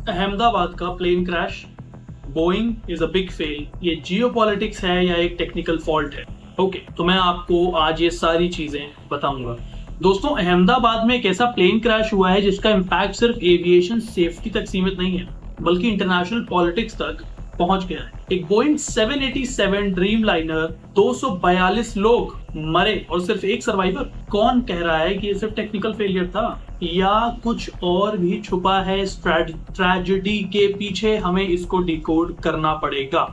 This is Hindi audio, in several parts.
अहमदाबाद का plane crash, Boeing is a big fail, ये जियोपॉलिटिक्स है या एक टेक्निकल फॉल्ट है? ओके, तो मैं आपको आज ये सारी चीजें बताऊंगा। दोस्तों, अहमदाबाद में एक ऐसा प्लेन क्रैश हुआ है जिसका इम्पैक्ट सिर्फ एविएशन सेफ्टी तक सीमित नहीं है, बल्कि इंटरनेशनल पॉलिटिक्स तक पहुंच गया है। एक बोइंग 787 ड्रीम लाइनर, 242 लोग मरे और सिर्फ एक सर्वाइवर। कौन कह रहा है कि ये सिर्फ टेक्निकल फेलियर था या कुछ और भी छुपा है इस ट्रेजेडी के पीछे? हमें इसको डिकोड करना पड़ेगा।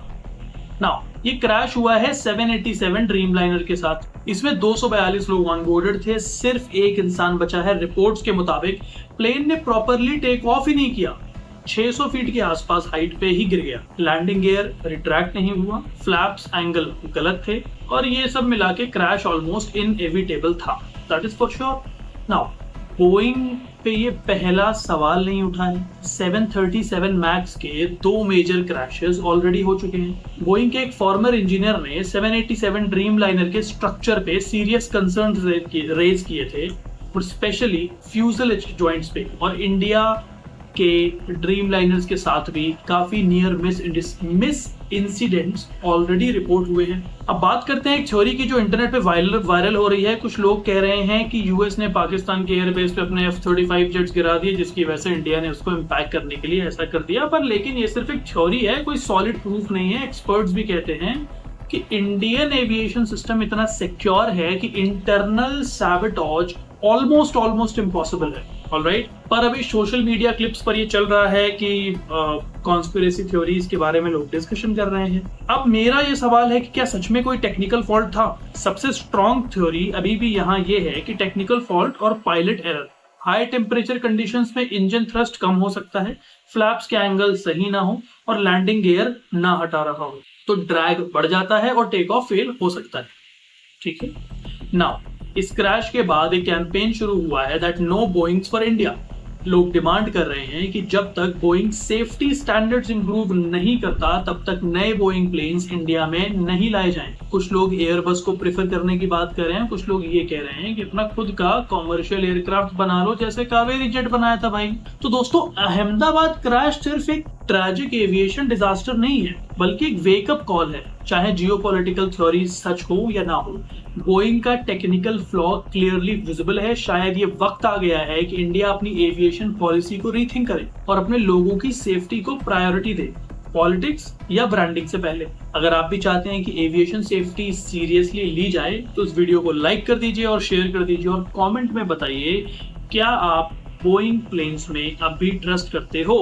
नाउ, ये क्रैश हुआ है 787 ड्रीम लाइनर के साथ। इसमें 242 लोग ऑन बोर्डेड थे, सिर्फ एक इंसान बचा है। रिपोर्ट्स के मुताबिक प्लेन ने प्रॉपरली टेक ऑफ ही नहीं किया, 600 फीट के आसपास हाइट पे ही गिर गया। लैंडिंग गियर रिट्रैक्ट नहीं हुआ, फ्लैप्स एंगल गलत थे और ये सब मिला के क्रैश ऑलमोस्ट इनएविटेबल था, that is for sure. Now, Boeing पे ये पहला सवाल नहीं उठा है। 737 मैक्स के 2 मेजर क्रैशेस ऑलरेडी हो चुके हैं। बोइंग के एक फॉर्मर इंजीनियर ने 787 ड्रीम लाइनर के स्ट्रक्चर पे सीरियस कंसर्न्स रेज किए थे, और स्पेशली फ्यूजलेज जॉइंट्स पे। और इंडिया के ड्रीम लाइनर्स के साथ भी काफी near miss incidents already report हुए हैं। अब बात करते हैं एक थ्योरी की जो इंटरनेट पे वायरल हो रही है। कुछ लोग कह रहे हैं कि यूएस ने पाकिस्तान के एयरबेस पे अपने F-35 जेट्स गिरा दिए, जिसकी वजह से इंडिया ने उसको इम्पैक्ट करने के लिए ऐसा कर दिया। पर लेकिन ये सिर्फ एक थ्योरी है, कोई सॉलिड प्रूफ नहीं है। एक्सपर्ट्स भी कहते हैं कि इंडियन एविएशन सिस्टम इतना सिक्योर है कि इंटरनल सैबोटेज ऑलमोस्ट इम्पॉसिबल है। ऑलराइट, पर अभी सोशल मीडिया क्लिप्स पर ये चल रहा है कि कॉन्स्पिरेसी थ्योरीज के बारे में लोग डिस्कशन कर रहे हैं। अब मेरा ये सवाल है कि क्या सच में कोई टेक्निकल फॉल्ट था? सबसे स्ट्रॉन्ग थ्योरी अभी भी यहाँ ये है कि टेक्निकल फॉल्ट और pilot error. High temperature conditions में इंजन थ्रस्ट कम हो सकता है, फ्लैप्स के एंगल सही ना हो और लैंडिंग गियर ना हटा रहा हो, तो ड्रैग बढ़ जाता है और टेक ऑफ फेल हो सकता है। ठीक है, नाउ इस क्रैश के बाद एक कैंपेन शुरू हुआ है that no Boeings for India. लोग डिमांड कर रहे हैं कि जब तक बोइंग सेफ्टी स्टैंडर्ड्स इंप्रूव नहीं करता, तब तक नए बोइंग प्लेन्स इंडिया में नहीं लाए जाएं। कुछ लोग एयरबस को प्रेफर करने की बात कर रहे हैं, कुछ लोग ये कह रहे हैं कि अपना खुद का कॉमर्शियल एयरक्राफ्ट बना लो, जैसे कावेरी जेट बनाया था भाई। तो दोस्तों, अहमदाबाद क्रैश सिर्फ एक ट्रैजिक एविएशन डिजास्टर नहीं है, बल्कि एक वेकअप कॉल है। चाहे जियोपॉलिटिकल थ्योरी सच हो या ना हो, बोइंग का टेक्निकल फ्लॉ क्लियरली विजिबल है। शायद ये वक्त आ गया है कि इंडिया अपनी एविएशन पॉलिसी को रीथिंक करे और अपने लोगों की सेफ्टी को प्रायोरिटी दे, पॉलिटिक्स या ब्रांडिंग से पहले। अगर आप भी चाहते हैं कि एविएशन सेफ्टी सीरियसली ली जाए, तो इस वीडियो को लाइक कर दीजिए और शेयर कर दीजिए और कमेंट में बताइए क्या आप बोइंग प्लेन्स में अब भी ट्रस्ट करते हो।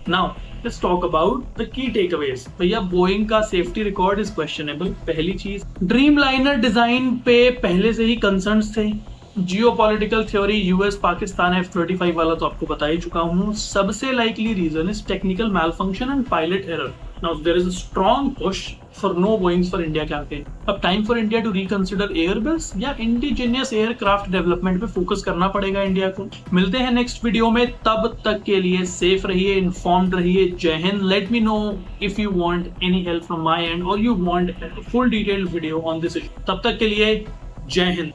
Now let's talk about the key takeaways. भैया, बोइंग का सेफ्टी रिकॉर्ड इज क्वेश्चनेबल। पहली चीज, ड्रीम लाइनर डिजाइन पे पहले से ही कंसर्न्स थे। Geopolitical theory US Pakistan F-35 वाला तो आपको बता ही चुका हूं। सबसे likely reason is technical malfunction and pilot error. Now there is a strong push for no Boeings for India campaign. अब time for India to reconsider Airbus या इंडिजिनियस एयरक्राफ्ट डेवलपमेंट पे फोकस करना पड़ेगा इंडिया को। मिलते हैं नेक्स्ट वीडियो में, तब तक के लिए सेफ रहिए, इन्फॉर्म्ड रहिए। Jai Hind. Let me know if you want any help from my end और you want full detailed video on this issue. तब तक के लिए जय हिंद।